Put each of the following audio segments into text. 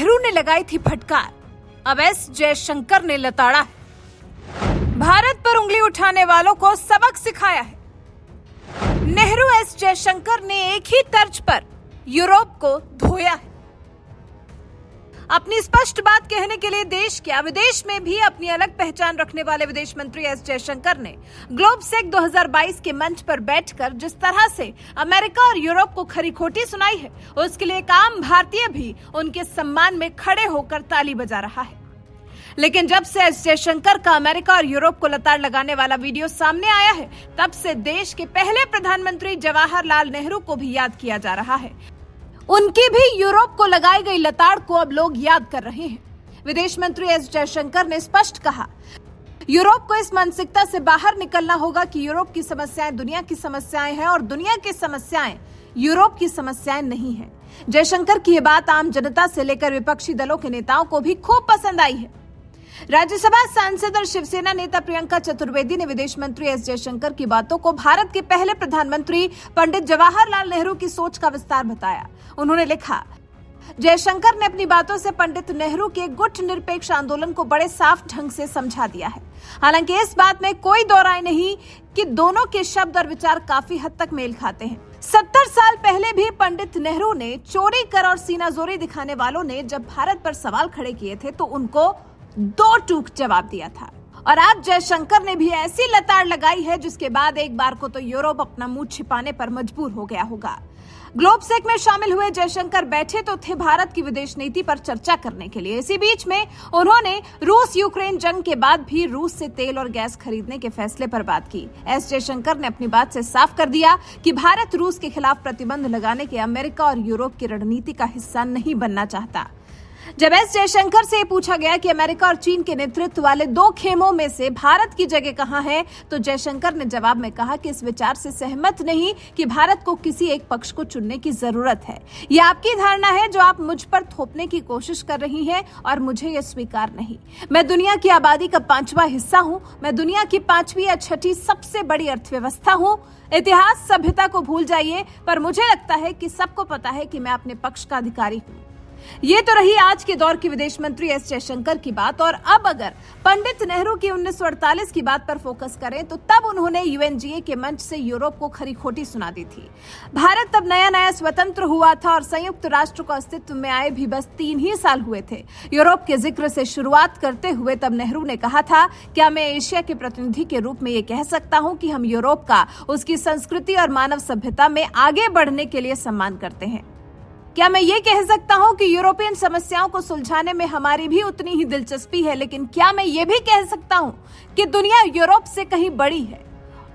नेहरू ने लगाई थी फटकार, अब एस जयशंकर ने लताड़ा है। भारत पर उंगली उठाने वालों को सबक सिखाया है। नेहरू एस जयशंकर ने एक ही तर्ज पर यूरोप को धोया है। अपनी स्पष्ट बात कहने के लिए देश क्या विदेश में भी अपनी अलग पहचान रखने वाले विदेश मंत्री एस जयशंकर ने ग्लोबसेक 2022 के मंच पर बैठकर जिस तरह से अमेरिका और यूरोप को खरी खोटी सुनाई है, उसके लिए एक आम भारतीय भी उनके सम्मान में खड़े होकर ताली बजा रहा है। लेकिन जब से एस जयशंकर का अमेरिका और यूरोप को लताड़ लगाने वाला वीडियो सामने आया है, तब से देश के पहले प्रधानमंत्री जवाहरलाल नेहरू को भी याद किया जा रहा है। उनकी भी यूरोप को लगाई गई लताड़ को अब लोग याद कर रहे हैं। विदेश मंत्री एस जयशंकर ने स्पष्ट कहा, यूरोप को इस मानसिकता से बाहर निकलना होगा कि यूरोप की समस्याएं दुनिया की समस्याएं हैं और दुनिया की समस्याएं यूरोप की समस्याएं नहीं हैं। जयशंकर की ये बात आम जनता से लेकर विपक्षी दलों के नेताओं को भी खूब पसंद आई है। राज्यसभा सांसद और शिवसेना नेता प्रियंका चतुर्वेदी ने विदेश मंत्री एस जयशंकर की बातों को भारत के पहले प्रधानमंत्री पंडित जवाहरलाल नेहरू की सोच का विस्तार बताया। उन्होंने लिखा, जयशंकर ने अपनी बातों से पंडित नेहरू के गुट निरपेक्ष आंदोलन को बड़े साफ ढंग से समझा दिया है। हालांकि इस बात में कोई दो राय नहीं कि दोनों के शब्द और विचार काफी हद तक मेल खाते हैं। 70 साल पहले भी पंडित नेहरू ने चोरी कर और सीनाजोरी दिखाने वालों ने जब भारत पर सवाल खड़े किए थे तो उनको दो टूक जवाब दिया था। और आज जयशंकर ने भी ऐसी लताड़ लगाई है जिसके बाद एक बार को तो यूरोप अपना मुंह छिपाने पर मजबूर हो गया होगा। ग्लोबसेक में शामिल हुए जयशंकर बैठे तो थे भारत की विदेश नीति पर चर्चा करने के लिए। इसी बीच में उन्होंने रूस यूक्रेन जंग के बाद भी रूस से तेल और गैस खरीदने के फैसले पर बात की। एस जयशंकर ने अपनी बात से साफ कर दिया कि भारत रूस के खिलाफ प्रतिबंध लगाने के अमेरिका और यूरोप की रणनीति का हिस्सा नहीं बनना चाहता। जब एस जयशंकर से पूछा गया कि अमेरिका और चीन के नेतृत्व वाले दो खेमों में से भारत की जगह कहां है, तो जयशंकर ने जवाब में कहा कि इस विचार से सहमत नहीं कि भारत को किसी एक पक्ष को चुनने की जरूरत है। यह आपकी धारणा है जो आप मुझ पर थोपने की कोशिश कर रही हैं और मुझे यह स्वीकार नहीं। मैं दुनिया की आबादी का 5वां हिस्सा हूँ। मैं दुनिया की 5वीं या 6ठी सबसे बड़ी अर्थव्यवस्था हूँ। इतिहास सभ्यता को भूल जाइए, पर मुझे लगता है कि सबको पता है कि मैं अपने पक्ष का अधिकारी हूँ। ये तो रही आज के दौर के विदेश मंत्री एस जयशंकर की बात। और अब अगर पंडित नेहरू की 1948 की बात पर फोकस करें तो तब उन्होंने यूएनजीए के मंच से यूरोप को खरी खोटी सुना दी थी। भारत तब नया नया स्वतंत्र हुआ था और संयुक्त राष्ट्र को अस्तित्व में आए भी बस 3 ही साल हुए थे। यूरोप के जिक्र से शुरुआत करते हुए तब नेहरू ने कहा था, क्या मैं एशिया के प्रतिनिधि के रूप में ये कह सकता हूँ कि हम यूरोप का उसकी संस्कृति और मानव सभ्यता में आगे बढ़ने के लिए सम्मान करते हैं। क्या मैं ये कह सकता हूं कि यूरोपियन समस्याओं को सुलझाने में हमारी भी उतनी ही दिलचस्पी है, लेकिन क्या मैं ये भी कह सकता हूं कि दुनिया यूरोप से कहीं बड़ी है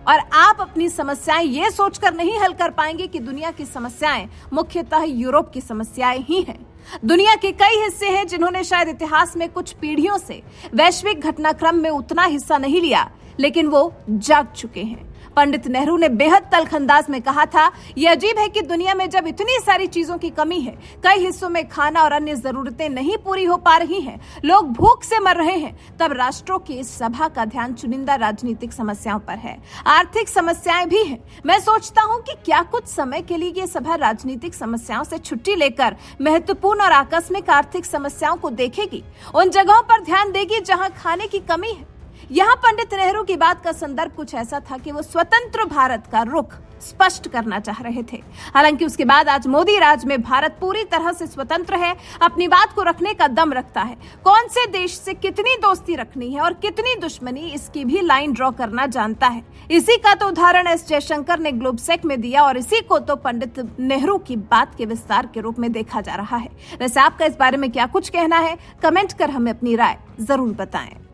और आप अपनी समस्याएं ये सोचकर नहीं हल कर पाएंगे कि दुनिया की समस्याएं मुख्यतः यूरोप की समस्याएं ही हैं। दुनिया के कई हिस्से हैं जिन्होंने शायद इतिहास में कुछ पीढ़ियों से वैश्विक घटनाक्रम में उतना हिस्सा नहीं लिया, लेकिन वो जाग चुके हैं। पंडित नेहरू ने बेहद तल्ख अंदाज में कहा था, यह अजीब है कि दुनिया में जब इतनी सारी चीजों की कमी है, कई हिस्सों में खाना और अन्य जरूरतें नहीं पूरी हो पा रही हैं, लोग भूख से मर रहे हैं, तब राष्ट्रों की इस सभा का ध्यान चुनिंदा राजनीतिक समस्याओं पर है। आर्थिक समस्याएं भी हैं। मैं सोचता हूं कि क्या कुछ समय के लिए ये सभा राजनीतिक समस्याओं से छुट्टी लेकर महत्वपूर्ण और आकस्मिक आर्थिक समस्याओं को देखेगी, उन जगहों पर ध्यान देगी जहां खाने की कमी है। यहाँ पंडित नेहरू की बात का संदर्भ कुछ ऐसा था कि वो स्वतंत्र भारत का रुख स्पष्ट करना चाह रहे थे। हालांकि उसके बाद आज मोदी राज में भारत पूरी तरह से स्वतंत्र है, अपनी बात को रखने का दम रखता है। कौन से देश से कितनी दोस्ती रखनी है और कितनी दुश्मनी, इसकी भी लाइन ड्रॉ करना जानता है। इसी का तो उदाहरण एस जयशंकर ने ग्लोबसेक में दिया और इसी को तो पंडित नेहरू की बात के विस्तार के रूप में देखा जा रहा है। वैसे आपका इस बारे में क्या कुछ कहना है, कमेंट कर हमें अपनी राय जरूर बताएं।